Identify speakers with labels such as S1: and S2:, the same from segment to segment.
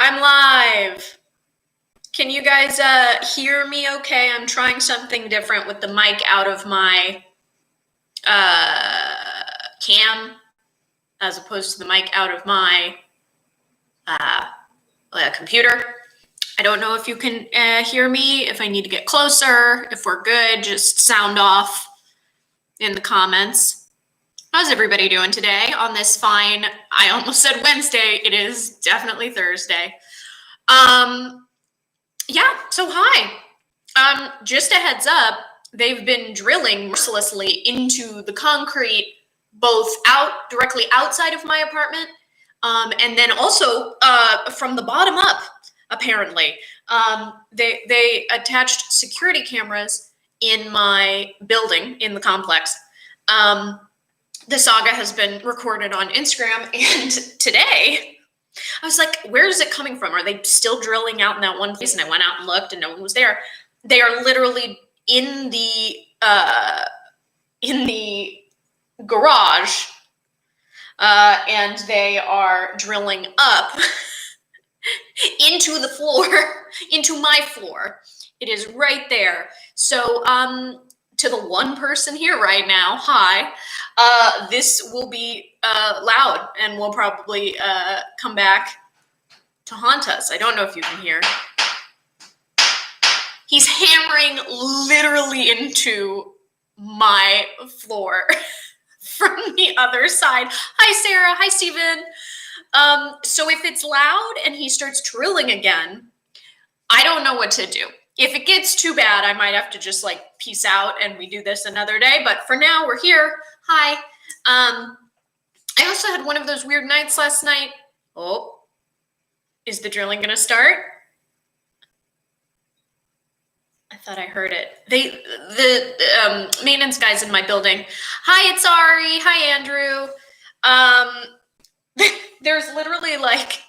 S1: I'm live. Can you guys hear me okay? I'm trying something different with the mic out of my cam as opposed to the mic out of my computer. I don't know if you can hear me, if I need to get closer, if we're good, just sound off in the comments. How's everybody doing today on this fine, I almost said Wednesday, it is definitely Thursday. Yeah, so hi. Just a heads up, they've been drilling mercilessly into the concrete, both directly outside of my apartment, and then also from the bottom up, apparently. They attached security cameras in my building, in the complex. The saga has been recorded on Instagram, and today I was like, where is it coming from? Are they still drilling out in that one place? And I went out and looked and no one was there. They are literally in the garage, and they are drilling up into the floor, into my floor. It is right there. So to the one person here right now, hi. This will be loud and will probably come back to haunt us. I don't know if you can hear. He's hammering literally into my floor from the other side. Hi, Sarah. Hi, Steven. So if it's loud and he starts drilling again, I don't know what to do. If it gets too bad, I might have to just like peace out and we do this another day. But for now, we're here. Hi. I also had one of those weird nights last night. Oh, is the drilling going to start? I thought I heard it. The maintenance guys in my building. Hi, it's Ari. Hi, Andrew. There's literally like,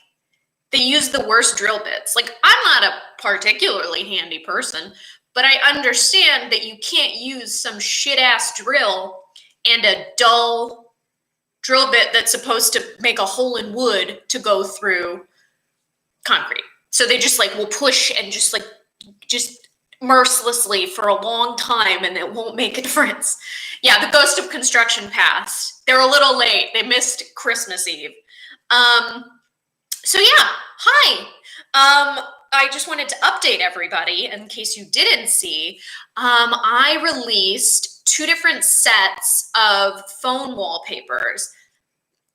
S1: they use the worst drill bits. Like, I'm not a particularly handy person, but I understand that you can't use some shit-ass drill and a dull drill bit that's supposed to make a hole in wood to go through concrete. So they just like will push and just mercilessly for a long time, and it won't make a difference. Yeah, the ghost of construction passed. They're a little late. They missed Christmas Eve. So yeah, hi. I just wanted to update everybody in case you didn't see. I released 2 different sets of phone wallpapers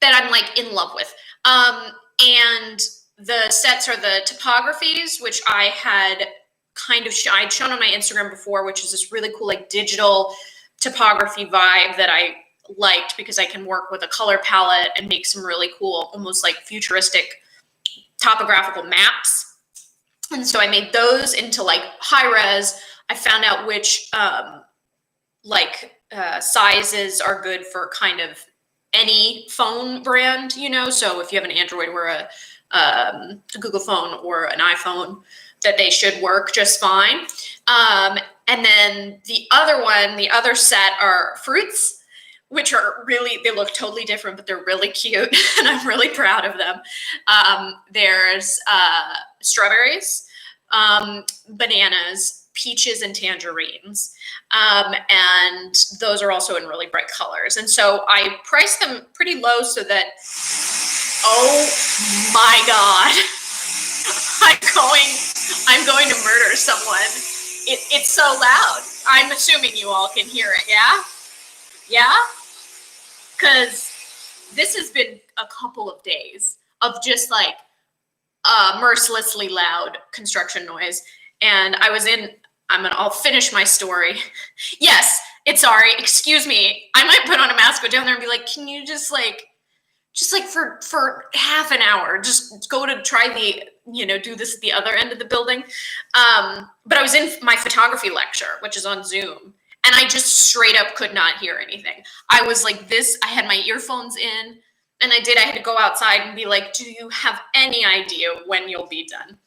S1: that I'm like in love with. And the sets are the topographies, which I had I'd shown on my Instagram before, which is this really cool like digital topography vibe that I liked because I can work with a color palette and make some really cool, almost like futuristic topographical maps. And so I made those into like high res. I found out which sizes are good for kind of any phone brand, you know. So if you have an Android or a Google phone or an iPhone, that they should work just fine. And then the other set are fruits, which are really, they look totally different, but they're really cute and I'm really proud of them. There's strawberries, bananas, peaches, and tangerines. And those are also in really bright colors. And so I priced them pretty low so that, oh my God, I'm going to murder someone. It's so loud. I'm assuming you all can hear it, yeah? Yeah? Because this has been a couple of days of just like mercilessly loud construction noise. And I'll finish my story. Yes, it's Ari. Excuse me. I might put on a mask, go down there and be like, can you just like for half an hour, just go to try do this at the other end of the building. But I was in my photography lecture, which is on Zoom, and I just straight up could not hear anything. I was like this, I had my earphones in, and I had to go outside and be like, do you have any idea when you'll be done?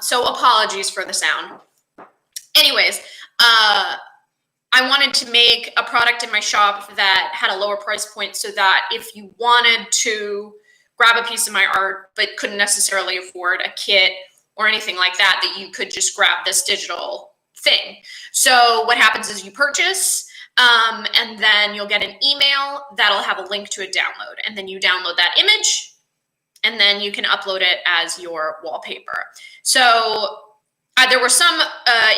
S1: So apologies for the sound. Anyways, I wanted to make a product in my shop that had a lower price point so that if you wanted to grab a piece of my art, but couldn't necessarily afford a kit or anything like that, that you could just grab this digital thing. So what happens is you purchase, and then you'll get an email that'll have a link to a download. And then you download that image, and then you can upload it as your wallpaper. So there were some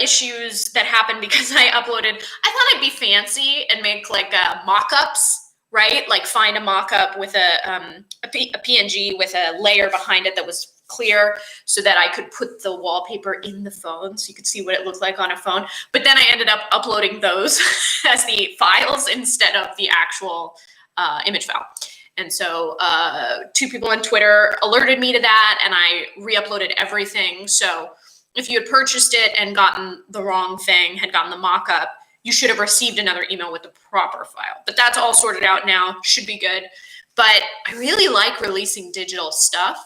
S1: issues that happened because I uploaded, I thought I'd be fancy and make like mock-ups, right? Like find a mock-up with a PNG with a layer behind it that was clear so that I could put the wallpaper in the phone so you could see what it looked like on a phone. But then I ended up uploading those as the files instead of the actual image file. And so 2 people on Twitter alerted me to that, and I re-uploaded everything. So if you had purchased it and gotten the wrong thing, had gotten the mock-up, you should have received another email with the proper file. But that's all sorted out now, should be good. But I really like releasing digital stuff.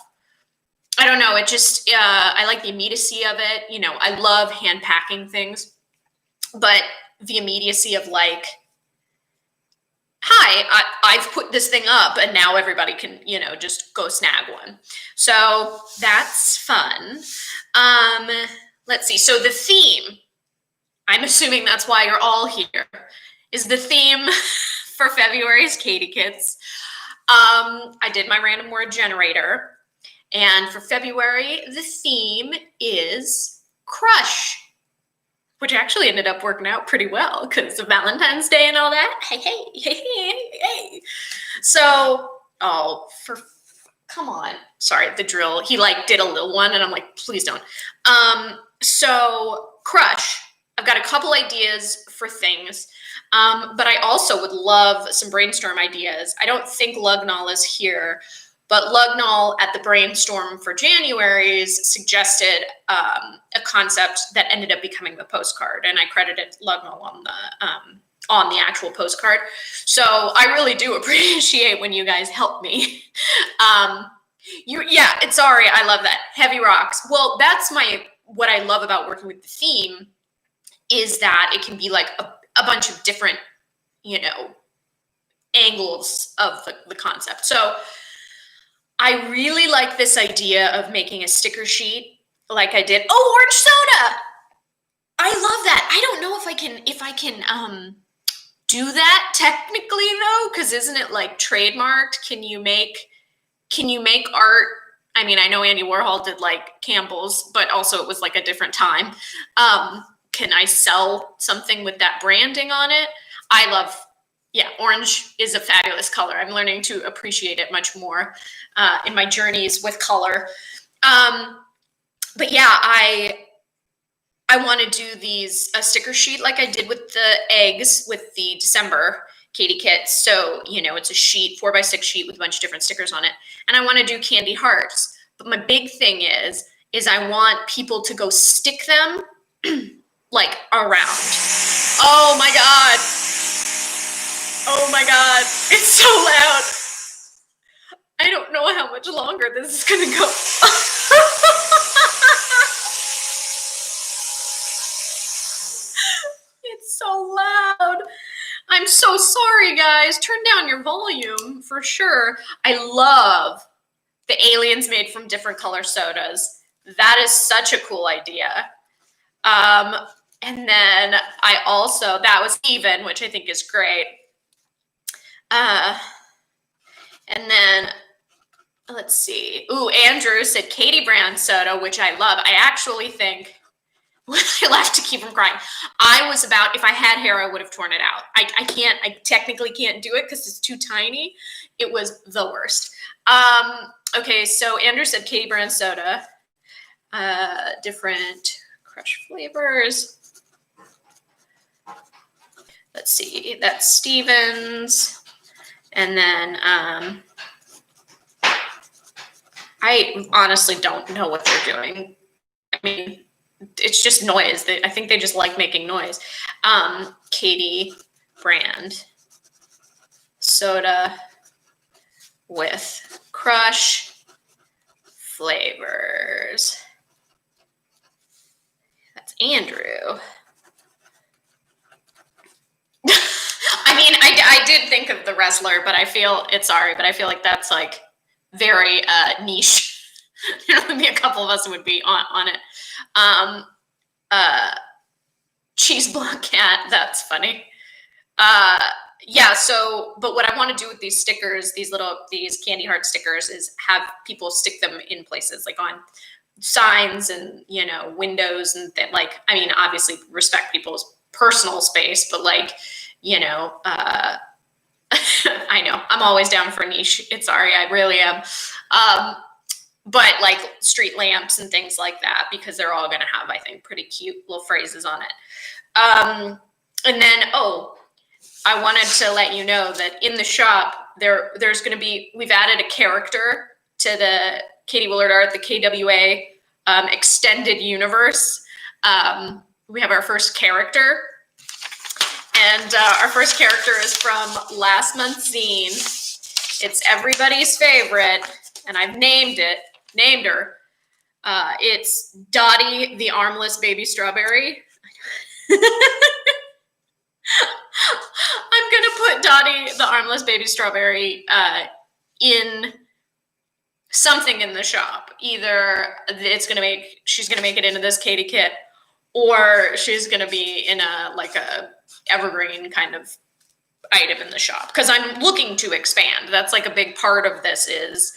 S1: I don't know, it just, I like the immediacy of it. You know, I love hand packing things, but the immediacy of like, hi, I've put this thing up and now everybody can, you know, just go snag one. So that's fun. Let's see. So the theme, I'm assuming that's why you're all here, is the theme for February's Katie Kits. I did my random word generator. And for February, the theme is crush, which actually ended up working out pretty well because of Valentine's Day and all that. Hey. So, come on. Sorry, the drill. He like did a little one and I'm like, please don't. So crush, I've got a couple ideas for things. But I also would love some brainstorm ideas. I don't think Lugnall is here, but Lugnall at the Brainstorm for January's suggested a concept that ended up becoming the postcard, and I credited Lugnall on the actual postcard. So I really do appreciate when you guys help me. Sorry, I love that. Heavy rocks. Well, that's what I love about working with the theme is that it can be like a bunch of different, you know, angles of the concept. So I really like this idea of making a sticker sheet like I did. Oh, orange soda. I love that. I don't know if I can do that technically though, because isn't it like trademarked? Can you make art? I mean, I know Andy Warhol did like Campbell's, but also it was like a different time. Can I sell something with that branding on it? Orange is a fabulous color. I'm learning to appreciate it much more in my journeys with color. But yeah, I want to do a sticker sheet like I did with the eggs with the December Katie Kits. So, you know, it's a sheet, 4x6 sheet with a bunch of different stickers on it. And I want to do candy hearts. But my big thing is I want people to go stick them like around. Oh my God. Oh my God. It's so loud. I don't know how much longer this is going to go. It's so loud. I'm so sorry, guys. Turn down your volume for sure. I love the aliens made from different color sodas. That is such a cool idea. And then that was even, which I think is great. And then let's see. Ooh, Andrew said Katie brand soda, which I love. I actually think I laughed to keep from crying. If I had hair, I would have torn it out. I technically can't do it because it's too tiny. It was the worst. Okay, so Andrew said Katie brand soda. Different crush flavors. Let's see, that's Stevens. And then I honestly don't know what they're doing. I mean, it's just noise. I think they just like making noise. Katie brand soda with crush flavors. That's Andrew. I mean, I did think of the wrestler, but I feel like that's like very niche. There'd only be a couple of us who would be on it. Cheese Blanc Cat, that's funny. Yeah, so, but what I want to do with these stickers, these candy heart stickers, is have people stick them in places, like on signs and, windows and like, I mean, obviously respect people's personal space, but like, I know I'm always down for niche. Sorry, I really am. But like street lamps and things like that, because they're all going to have, I think, pretty cute little phrases on it. And then, I wanted to let you know that in the shop, there's going to be, we've added a character to the Katie Willard Art, the KWA extended universe. We have our first character. And our first character is from last month's zine. It's everybody's favorite, and I've named her. It's Dottie, the armless baby strawberry. I'm gonna put Dottie, the armless baby strawberry, in something in the shop. Either she's gonna make it into this Katie kit, or she's gonna be in a evergreen kind of item in the shop, because I'm looking to expand. That's like a big part of this, is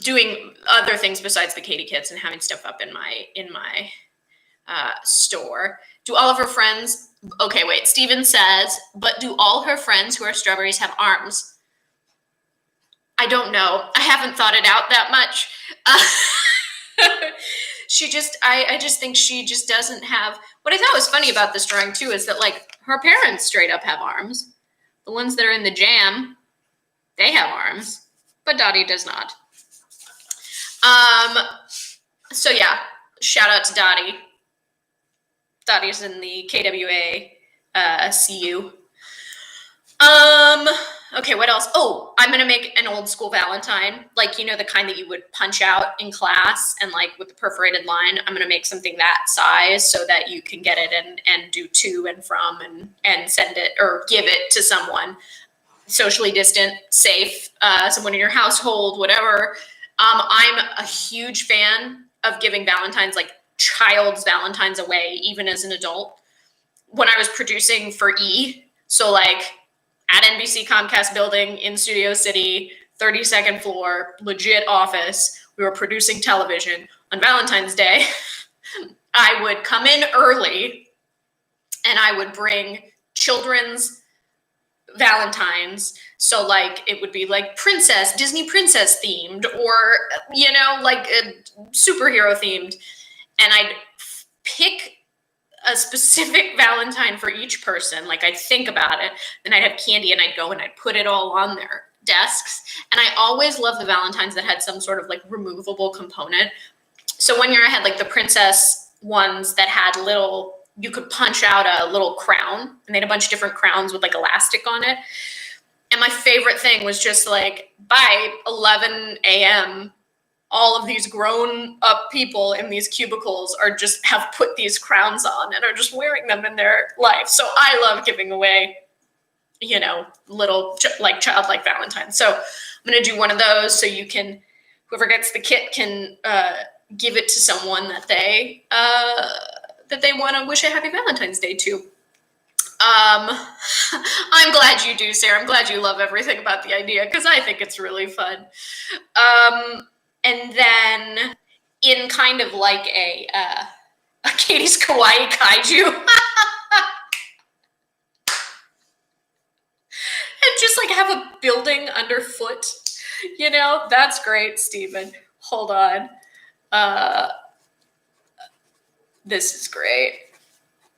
S1: doing other things besides the Katie kits and having stuff up in my store. Do all of her friends, okay, wait, Steven says, but do all her friends who are strawberries have arms? I don't know. I haven't thought it out that much. I just think she just doesn't have, what I thought was funny about this drawing too is that like her parents straight up have arms. The ones that are in the jam, they have arms, but Dottie does not. So yeah, shout out to Dottie. Dottie's in the KWA CU. Okay, what else? Oh, I'm gonna make an old school Valentine, like, the kind that you would punch out in class and like with the perforated line. I'm gonna make something that size so that you can get it and do to and from and send it or give it to someone socially distant, safe, someone in your household, whatever. I'm a huge fan of giving Valentines, like child's Valentines, away, even as an adult. When I was producing for E, so like at NBC Comcast building in Studio City, 32nd floor, legit office, we were producing television. On Valentine's Day, I would come in early and I would bring children's Valentines. So like it would be like Disney princess themed, or like superhero themed, and I'd pick a specific Valentine for each person. Like I'd think about it, then I'd have candy and I'd go and I'd put it all on their desks. And I always loved the Valentines that had some sort of like removable component. So one year I had like the princess ones that had you could punch out a little crown, and they had a bunch of different crowns with like elastic on it. And my favorite thing was just like by 11 a.m., all of these grown up people in these cubicles have put these crowns on and are just wearing them in their life. So I love giving away, little like childlike Valentines. So I'm going to do one of those, so whoever gets the kit can give it to someone that they want to wish a happy Valentine's Day to. I'm glad you do, Sarah. I'm glad you love everything about the idea, because I think it's really fun. And then in kind of like a Katie's Kawaii Kaiju. And just like have a building underfoot, that's great, Stephen. Hold on. This is great.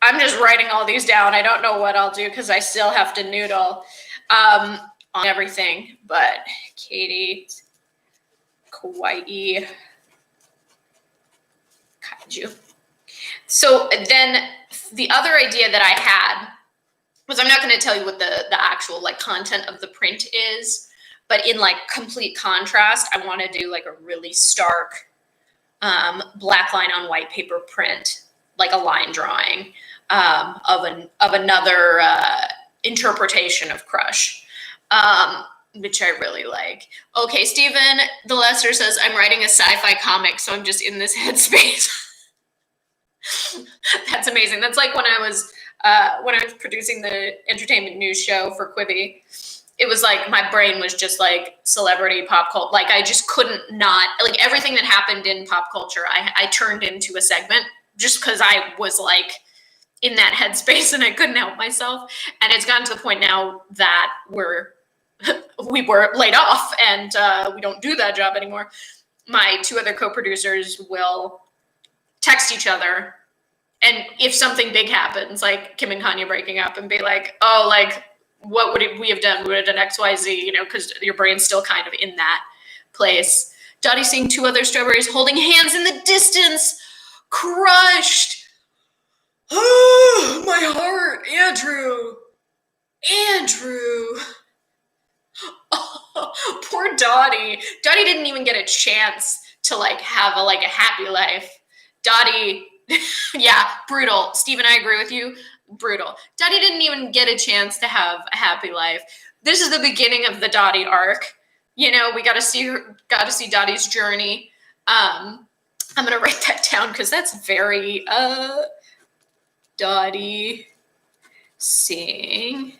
S1: I'm just writing all these down. I don't know what I'll do because I still have to noodle on everything, but Katie Kawaii Kaiju. So then the other idea that I had was, I'm not going to tell you what the actual like content of the print is, but in like complete contrast, I want to do like a really stark black line on white paper print, like a line drawing of another interpretation of Crush. which I really like. Okay, Stephen the Lesser says, I'm writing a sci-fi comic, so I'm just in this headspace. That's amazing. That's like when I was producing the entertainment news show for Quibi. It was like my brain was just like celebrity pop culture. Like I just couldn't not, like everything that happened in pop culture, I turned into a segment just because I was like in that headspace and I couldn't help myself. And it's gotten to the point now that we were laid off and we don't do that job anymore. My two other co-producers will text each other, and if something big happens, like Kim and Kanye breaking up, and be like, oh, like, what would we have done? We would have done X, Y, Z, you know, because your brain's still kind of in that place. Dottie seeing two other strawberries holding hands in the distance. Crushed. Oh, my heart. Andrew. Oh, poor Dottie. Dottie didn't even get a chance to like have a happy life. Dottie, yeah, brutal. Stephen, I agree with you. Brutal. Dottie didn't even get a chance to have a happy life. This is the beginning of the Dottie arc. You know, we got to see Dottie's journey. I'm gonna write that down because that's very Dottie seeing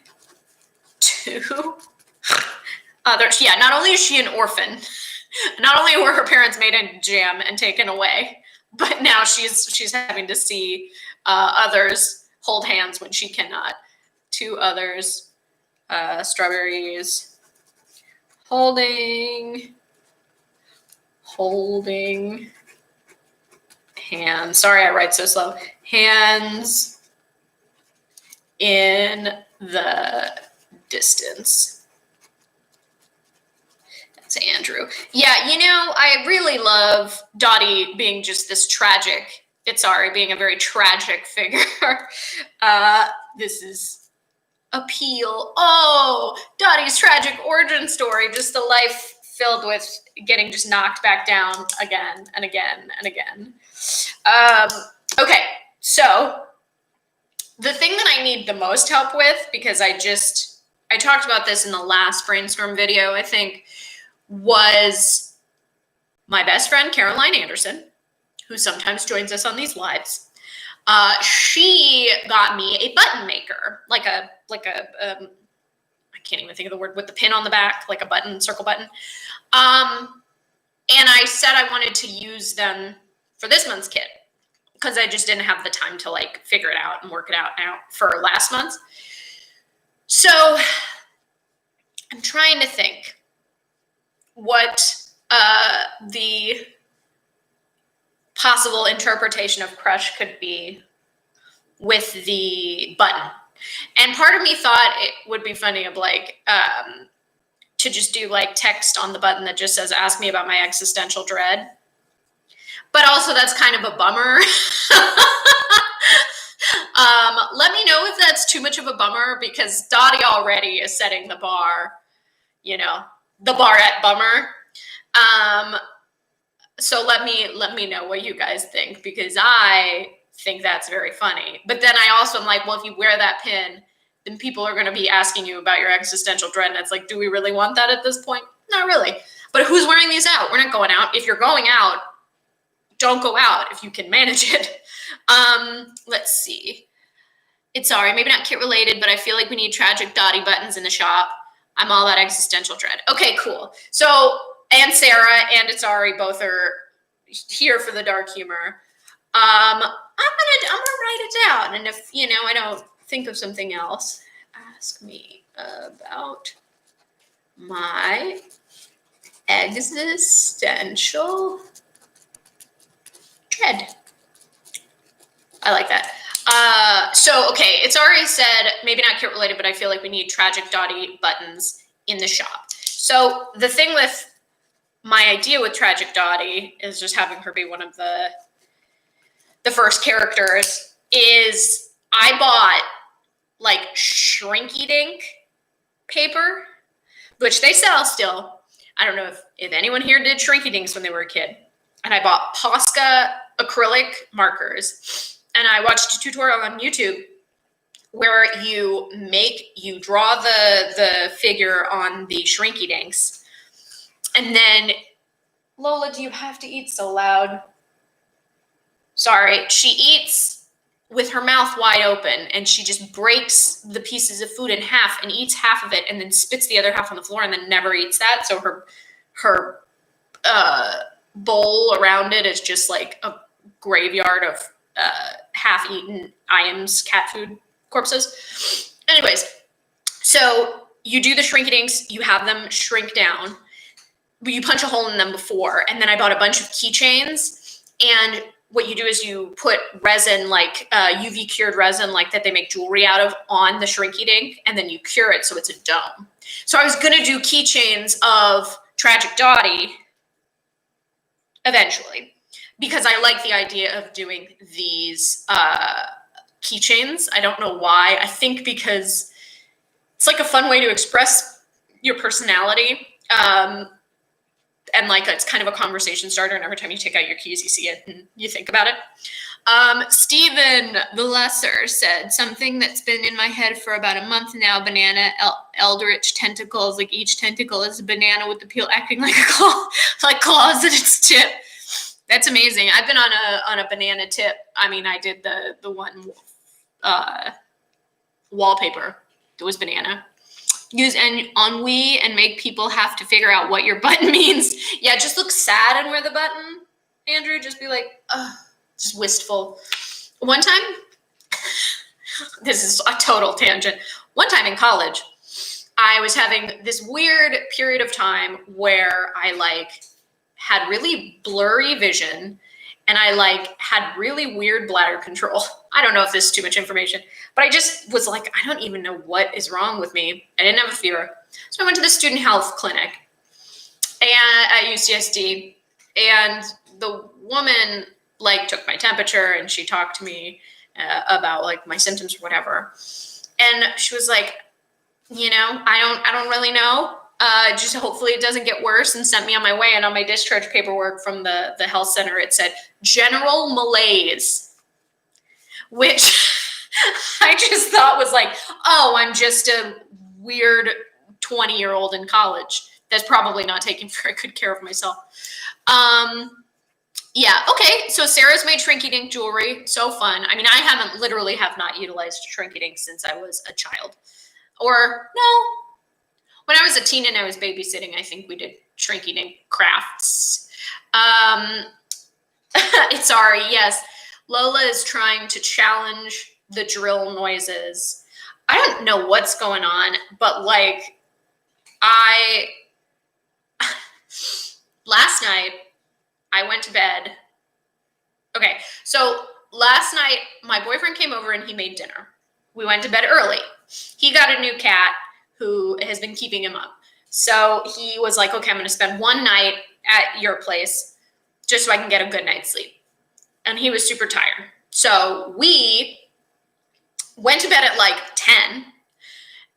S1: two others. Yeah, not only is she an orphan, not only were her parents made into jam and taken away, but now she's having to see others hold hands when she cannot. Two others, strawberries, holding hands. Sorry, I write so slow. Hands in the distance. Andrew. Yeah, you know, I really love Dottie being just this being a very tragic figure. This is appeal. Oh, Dottie's tragic origin story, just a life filled with getting just knocked back down again and again and again. Okay, so the thing that I need the most help with, because I talked about this in the last Brainstorm video, I think, was my best friend, Caroline Anderson, who sometimes joins us on these lives. She got me a button maker, like a I can't even think of the word, with the pin on the back, like a button, circle button. And I said I wanted to use them for this month's kit because I just didn't have the time to like figure it out and work it out now for last month. So I'm trying to think what the possible interpretation of crush could be with the button. And part of me thought it would be funny of like to just do like text on the button that just says, ask me about my existential dread. But also that's kind of a bummer. Let me know if that's too much of a bummer, because Dottie already is setting the bar, you know, the bar at bummer. So let me know what you guys think, because I think that's very funny. But then I also am like, well, if you wear that pin, then people are going to be asking you about your existential dread. And it's like, do we really want that at this point? Not really. But who's wearing these out? We're not going out. If you're going out, don't go out if you can manage it. Let's see. It's sorry, maybe not kit related, but I feel like we need tragic Dottie buttons in the shop. I'm all about existential dread. Okay, cool. So, and Sarah and It's Ari both are here for the dark humor. I'm gonna write it down, and if I don't think of something else, ask me about my existential dread. I like that. So, okay, It's already said, maybe not kit related, but I feel like we need tragic Dottie buttons in the shop. So the thing with my idea with tragic Dottie is just having her be one of the first characters is I bought like Shrinky Dink paper, which they sell still. I don't know if anyone here did Shrinky Dinks when they were a kid. And I bought Posca acrylic markers. And I watched a tutorial on YouTube where you draw the figure on the shrinky dinks, and then Lola, do you have to eat so loud? Sorry, she eats with her mouth wide open, and she just breaks the pieces of food in half and eats half of it, and then spits the other half on the floor, and then never eats that. So her bowl around it is just like a graveyard of half-eaten Iams cat food corpses. Anyways, so you do the shrinky-dinks, you have them shrink down, but you punch a hole in them before, and then I bought a bunch of keychains, and what you do is you put resin, like UV cured resin, like that they make jewelry out of, on the shrinky dink, and then you cure it so it's a dome. So I was gonna do keychains of Tragic Dottie eventually, because I like the idea of doing these keychains. I don't know why. I think because it's like a fun way to express your personality. And like it's kind of a conversation starter, and every time you take out your keys, you see it and you think about it. Stephen the Lesser said, something that's been in my head for about a month now, banana eldritch tentacles, like each tentacle is a banana with the peel acting like a claw, like claws at its tip. That's amazing. I've been on a banana tip. I mean, I did the one wallpaper that was banana. Use ennui and make people have to figure out what your button means. Yeah, just look sad and wear the button, Andrew. Just be like, ugh, just wistful. One time, this is a total tangent. One time in college, I was having this weird period of time where I like had really blurry vision, and I like had really weird bladder control. I don't know if this is too much information, but I just was like, I don't even know what is wrong with me. I didn't have a fever. So I went to the student health clinic and at UCSD, and the woman like took my temperature and she talked to me about like my symptoms or whatever. And she was like, you know, I don't really know. Just hopefully it doesn't get worse, and sent me on my way. And on my discharge paperwork from the health center, it said general malaise, which I just thought was like, oh, I'm just a weird 20-year-old in college that's probably not taking very good care of myself. Yeah, okay. So Sarah's made Shrinky Dink jewelry. So fun. I mean, I literally have not utilized Shrinky Dink since I was a child. Or no, when I was a teen and I was babysitting, I think we did Shrinky Dink crafts. It's Ari, yes. Lola is trying to challenge the drill noises. I don't know what's going on, but like last night I went to bed. Okay, so last night my boyfriend came over and he made dinner. We went to bed early. He got a new cat who has been keeping him up. So he was like, okay, I'm going to spend one night at your place just so I can get a good night's sleep. And he was super tired. So we went to bed at like 10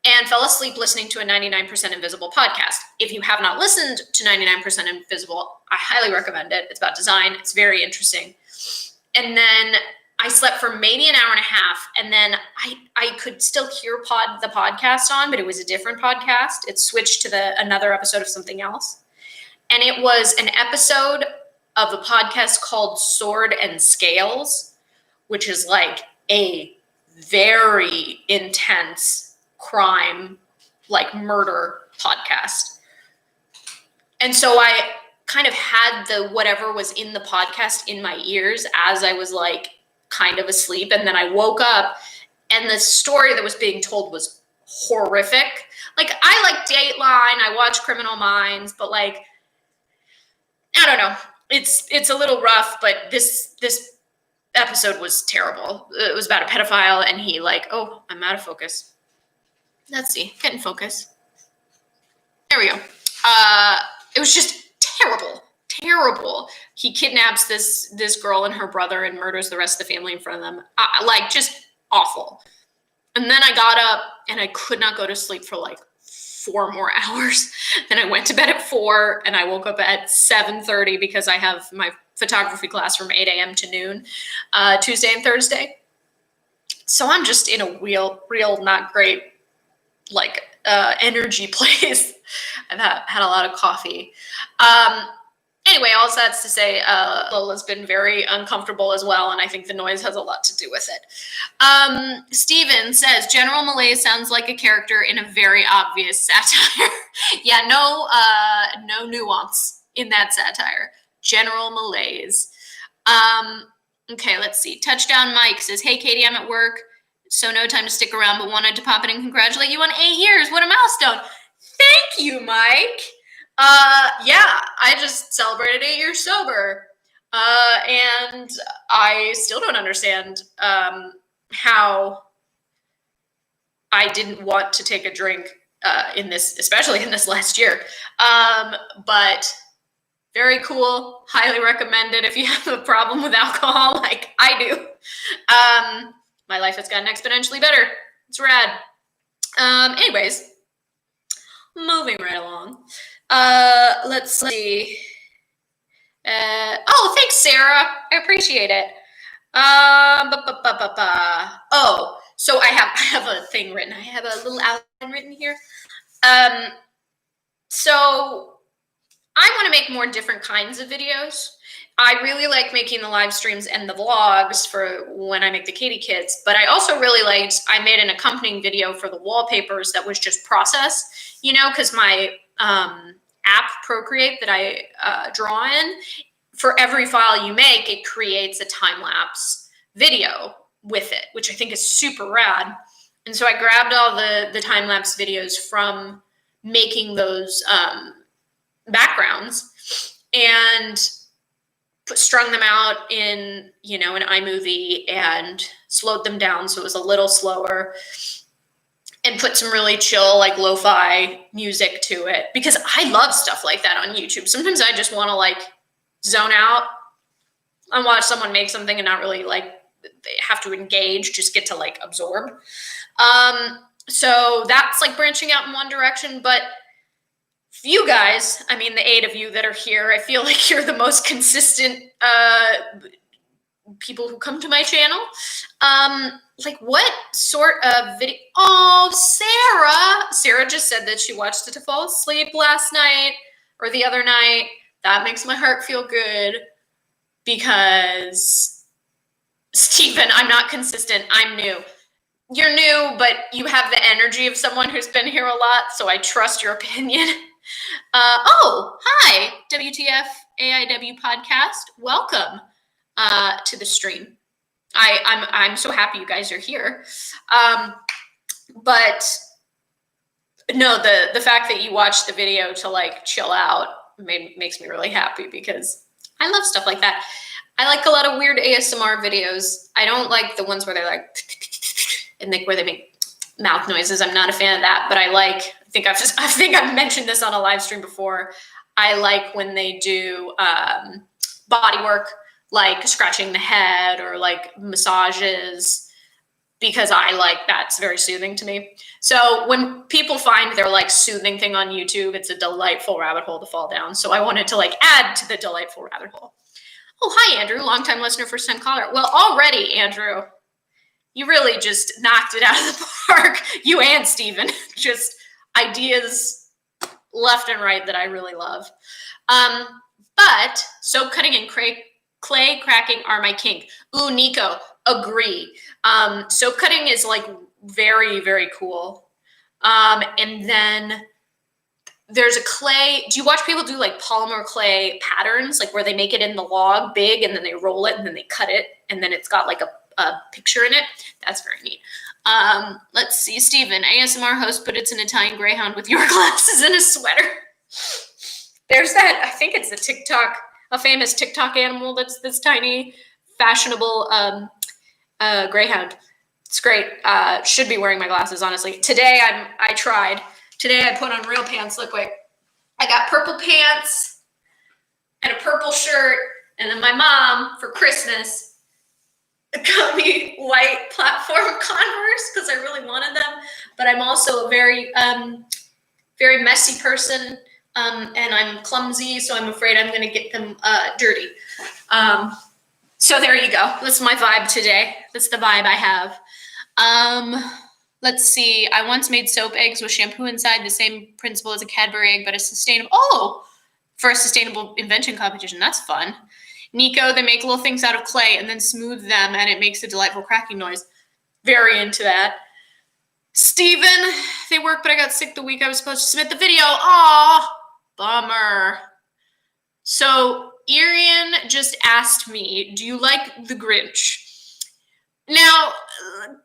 S1: and fell asleep listening to a 99% Invisible podcast. If you have not listened to 99% Invisible, I highly recommend it. It's about design. It's very interesting. And then I slept for maybe an hour and a half, and then I could still hear the podcast on, but it was a different podcast. It switched to another episode of something else. And it was an episode of a podcast called Sword and Scales, which is like a very intense crime, like murder podcast. And so I kind of had the whatever was in the podcast in my ears as I was like kind of asleep. And then I woke up and the story that was being told was horrific. Like, I like Dateline, I watch Criminal Minds, but like, I don't know. It's a little rough, but this episode was terrible. It was about a pedophile, and he like, oh, I'm out of focus. Let's see, get in focus. There we go. It was just terrible. He kidnaps this girl and her brother and murders the rest of the family in front of them. Like, just awful. And then I got up and I could not go to sleep for like 4 more hours. Then I went to bed at 4 and I woke up at 7:30 because I have my photography class from 8 a.m. to noon, Tuesday and Thursday. So I'm just in a real not great like energy place. I've had a lot of coffee. Anyway, all that's to say, Lola's been very uncomfortable as well, and I think the noise has a lot to do with it. Steven says, General Malaise sounds like a character in a very obvious satire. Yeah, no nuance in that satire. General Malaise. Okay, let's see. Touchdown Mike says, hey, Katie, I'm at work, so no time to stick around, but wanted to pop in and congratulate you on 8 years. What a milestone. Thank you, Mike. Yeah, I just celebrated 8 years sober. And I still don't understand how I didn't want to take a drink especially in this last year. But very cool. Highly recommended if you have a problem with alcohol like I do. My life has gotten exponentially better. It's rad. Anyways, moving right along. Let's see. Oh, thanks, Sarah. I appreciate it. Oh, so I have a thing written. I have a little outline written here. So I want to make more different kinds of videos. I really like making the live streams and the vlogs for when I make the Katie Kids, but I also really I made an accompanying video for the wallpapers that was just process, because my app Procreate that I draw in, for every file you make, it creates a time-lapse video with it, which I think is super rad. And so I grabbed all the time-lapse videos from making those backgrounds and strung them out in, an iMovie and slowed them down so it was a little slower, and put some really chill, like lo-fi music to it, because I love stuff like that on YouTube. Sometimes I just want to zone out and watch someone make something and not really they have to engage, just get to absorb. So that's branching out in one direction, but you guys, the 8 of you that are here, I feel like you're the most consistent people who come to my channel. What sort of video? Oh, Sarah just said that she watched it to fall asleep last night or the other night. That makes my heart feel good, because Stephen, I'm not consistent. I'm new. You're new, but you have the energy of someone who's been here a lot, so I trust your opinion. Oh, hi, WTF AIW podcast. Welcome to the stream. I'm so happy you guys are here. But no, the fact that you watched the video to chill out makes me really happy, because I love stuff like that. I like a lot of weird ASMR videos. I don't like the ones where they're and where they make mouth noises. I'm not a fan of that, but I think I've mentioned this on a live stream before. I like when they do body work, like scratching the head or massages, because that's very soothing to me. So when people find their soothing thing on YouTube, it's a delightful rabbit hole to fall down. So I wanted to add to the delightful rabbit hole. Oh, hi, Andrew, longtime listener, first time caller. Well, already, Andrew, you really just knocked it out of the park. You and Steven, just ideas left and right that I really love. But soap cutting and clay cracking are my kink. Ooh, Nico, agree. Soap cutting is very, very cool. And then there's a clay. Do you watch people do polymer clay patterns, where they make it in the log big and then they roll it and then they cut it and then it's got a picture in it? That's very neat. Let's see, Steven, ASMR host, but it's an Italian greyhound with your glasses and a sweater. There's that. I think it's a famous TikTok animal that's this tiny, fashionable greyhound. It's great. Should be wearing my glasses, honestly. Today I tried. Today I put on real pants. Look, wait. I got purple pants and a purple shirt, and then my mom for Christmas got me white platform Converse because I really wanted them. But I'm also a very, very messy person, and I'm clumsy, so I'm afraid I'm going to get them dirty. So there you go. That's my vibe today. That's the vibe I have.
S2: Let's see. I once made soap eggs with shampoo inside, the same principle as a Cadbury egg, but a sustainable, for a sustainable invention competition. That's fun. Nico, they make little things out of clay and then smooth them, and it makes a delightful cracking noise. Very into that. Steven, they work, but I got sick the week I was supposed to submit the video. Aw, bummer. So Irian just asked me, do you like The Grinch? Now,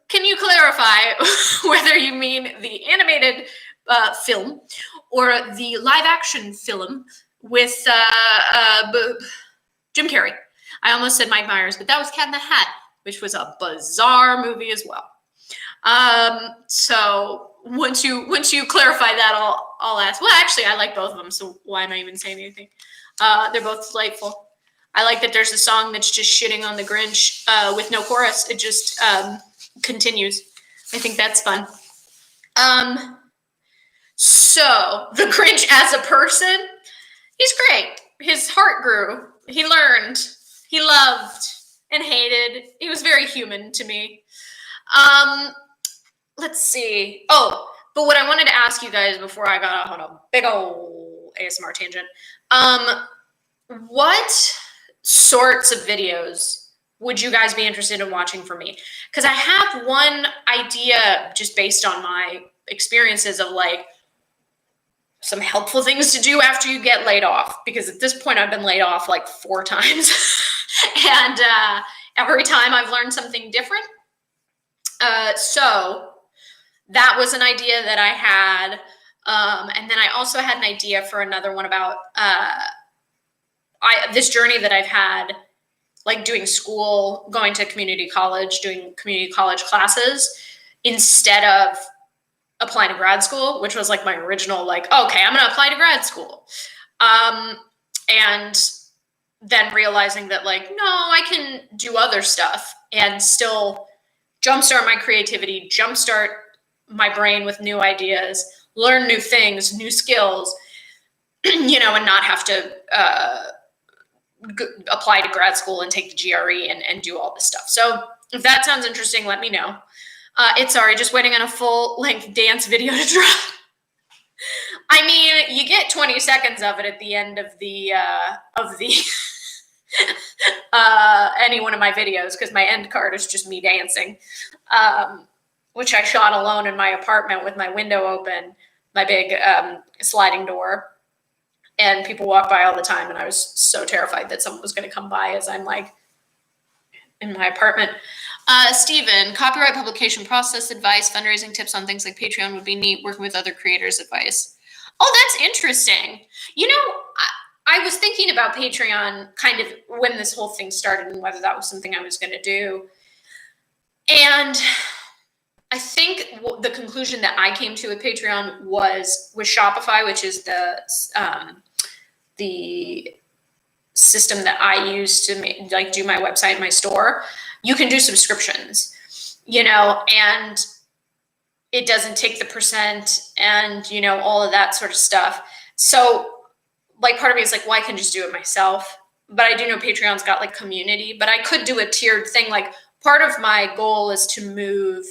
S2: can you clarify whether you mean the animated film or the live-action film with Jim Carrey? I almost said Mike Myers, but that was Cat in the Hat, which was a bizarre movie as well. So once you clarify that, I'll ask. Well, actually, I like both of them, so why am I even saying anything? They're both delightful. I like that there's a song that's just shitting on the Grinch with no chorus. It just continues. I think that's fun. So the Grinch as a person, he's great. His heart grew. He learned. He loved and hated. He was very human to me. Let's see. Oh, but what I wanted to ask you guys before I got off on a big old ASMR tangent, what sorts of videos would you guys be interested in watching from me? Because I have one idea just based on my experiences of like some helpful things to do after you get laid off. Because at this point I've been laid off like 4 times. And every time I've learned something different. So that was an idea that I had. And then I also had an idea for another one about this journey that I've had, like doing school, going to community college, doing community college classes instead of applying to grad school, which was like my original, like, okay, I'm going to apply to grad school. And then realizing that like, no, I can do other stuff and still jumpstart my creativity, jumpstart my brain with new ideas, learn new things, new skills, and not have to apply to grad school and take the GRE and do all this stuff. So if that sounds interesting, let me know. It's just waiting on a full-length dance video to drop. I mean, you get 20 seconds of it at the end of the any one of my videos, because my end card is just me dancing, which I shot alone in my apartment with my window open, my big sliding door. And people walk by all the time, and I was so terrified that someone was going to come by as I'm like in my apartment. Steven, copyright publication process advice, fundraising tips on things like Patreon would be neat. Working with other creators advice. Oh, that's interesting. I was thinking about Patreon kind of when this whole thing started and whether that was something I was going to do. And I think the conclusion that I came to with Patreon was with Shopify, which is the system that I use to do my website and my store. You can do subscriptions, and it doesn't take the percent and, all of that sort of stuff. So like part of me is like, well, I can just do it myself. But I do know Patreon's got like community, but I could do a tiered thing. Like part of my goal is to move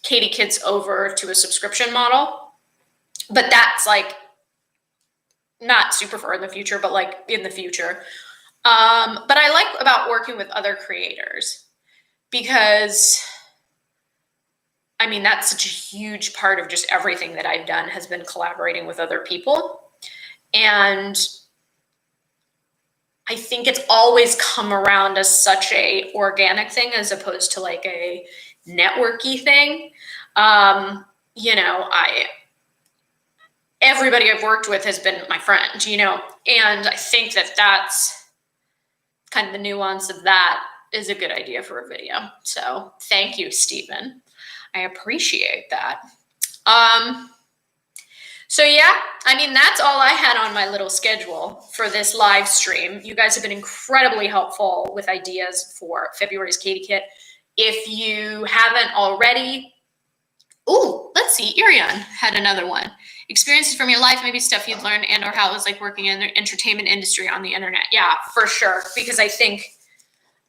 S2: Katie Kids over to a subscription model. But that's like not super far in the future, but like in the future. But I like about working with other creators because I mean, that's such a huge part of just everything that I've done has been collaborating with other people. And I think it's always come around as such a organic thing as opposed to like a networky thing. Everybody I've worked with has been my friend, and I think that that's kind of the nuance of that is a good idea for a video. So thank you, Stephen. I appreciate that. So yeah, I mean, that's all I had on my little schedule for this live stream. You guys have been incredibly helpful with ideas for February's Katie Kit. If you haven't already, let's see, Irian had another one. Experiences from your life, maybe stuff you'd learned and or how it was like working in the entertainment industry on the internet. Yeah, for sure. Because I think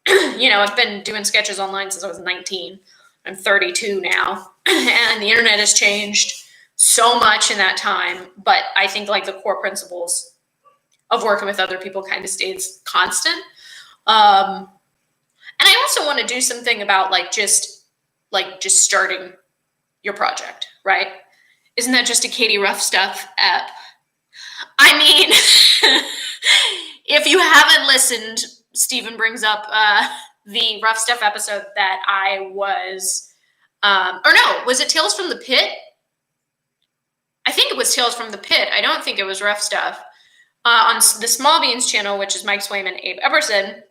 S2: I've been doing sketches online since I was 19. I'm 32 now, and the internet has changed so much in that time. But I think like the core principles of working with other people kind of stays constant. And I also want to do something about just starting your project, right? Isn't that just a Katie Rough Stuff app? I mean, if you haven't listened, Stephen brings up the Rough Stuff episode that I was, or no, was it Tales from the Pit? I think it was Tales from the Pit. I don't think it was Rough Stuff. On the Small Beans channel, which is Mike Swayman and Abe Eberson,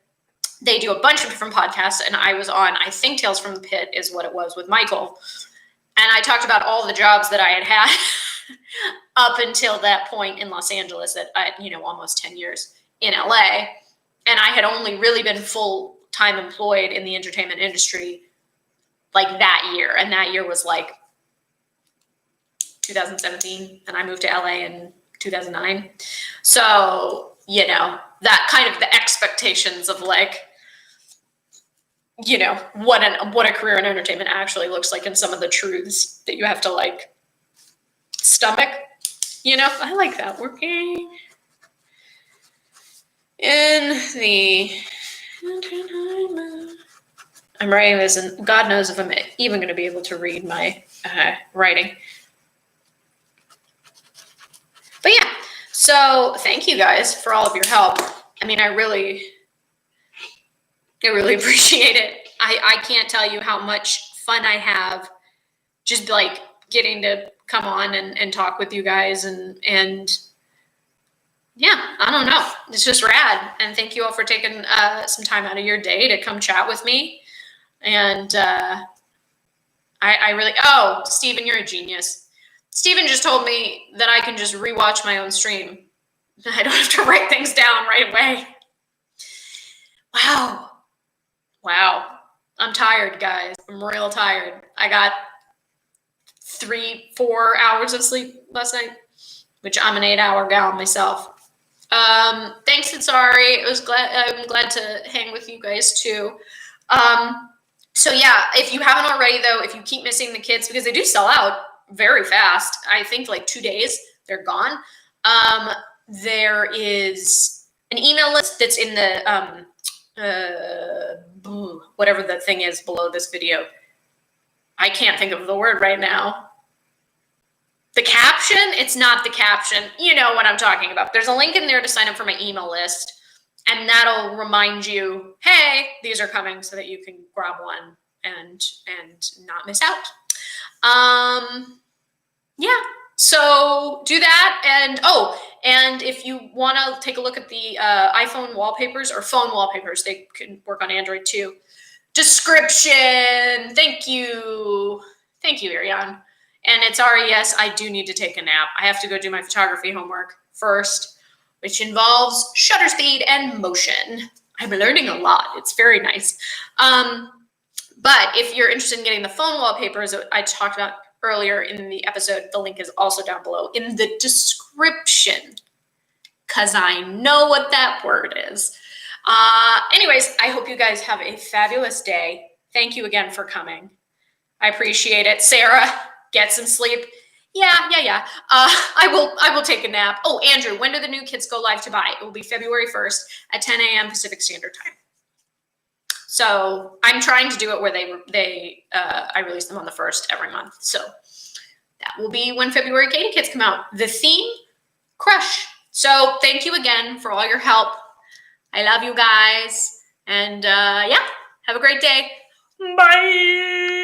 S2: they do a bunch of different podcasts, and I was on, I think Tales from the Pit is what it was with Michael. And I talked about all the jobs that I had had up until that point in Los Angeles at, almost 10 years in LA. And I had only really been full-time employed in the entertainment industry like that year. And that year was like 2017. And I moved to LA in 2009. So, that kind of the expectations of like, what a career in entertainment actually looks like, and some of the truths that you have to like stomach. I like that. Working in the I'm writing this, and God knows if I'm even going to be able to read my writing. But yeah, so thank you guys for all of your help. I mean, I really appreciate it. I can't tell you how much fun I have just like getting to come on and talk with you guys and yeah, I don't know. It's just rad. And thank you all for taking some time out of your day to come chat with me. And I really, Steven, you're a genius. Steven just told me that I can just rewatch my own stream. I don't have to write things down right away. Wow. I'm tired, guys. I'm real tired. I got 3-4 hours of sleep last night, which I'm an 8-hour gal myself. Thanks, Ansari. I'm glad to hang with you guys too. So yeah, if you haven't already though, if you keep missing the kits, because they do sell out very fast, I think like 2 days, they're gone. There is an email list that's in the, whatever the thing is below this video. I can't think of the word right now. The caption? It's not the caption. You know what I'm talking about. There's a link in there to sign up for my email list, and that'll remind you, hey, these are coming, so that you can grab one and not miss out. Yeah, so do that. And if you want to take a look at the iPhone wallpapers or phone wallpapers, they can work on Android too. Description. Thank you, Ariane. And it's yes, I do need to take a nap. I have to go do my photography homework first, which involves shutter speed and motion. I'm learning a lot. It's very nice. But if you're interested in getting the phone wallpapers that I talked about earlier in the episode, the link is also down below in the description, because I know what that word is. Anyways, I hope you guys have a fabulous day. Thank you again for coming. I appreciate it. Sarah, get some sleep. Yeah. I will take a nap. Oh, Andrew, when do the new kits go live to buy? It will be February 1st at 10 a.m. Pacific Standard Time. So I'm trying to do it where I release them on the 1st every month. So that will be when February Katie kits come out. The theme, crush. So thank you again for all your help. I love you guys. And yeah, have a great day. Bye.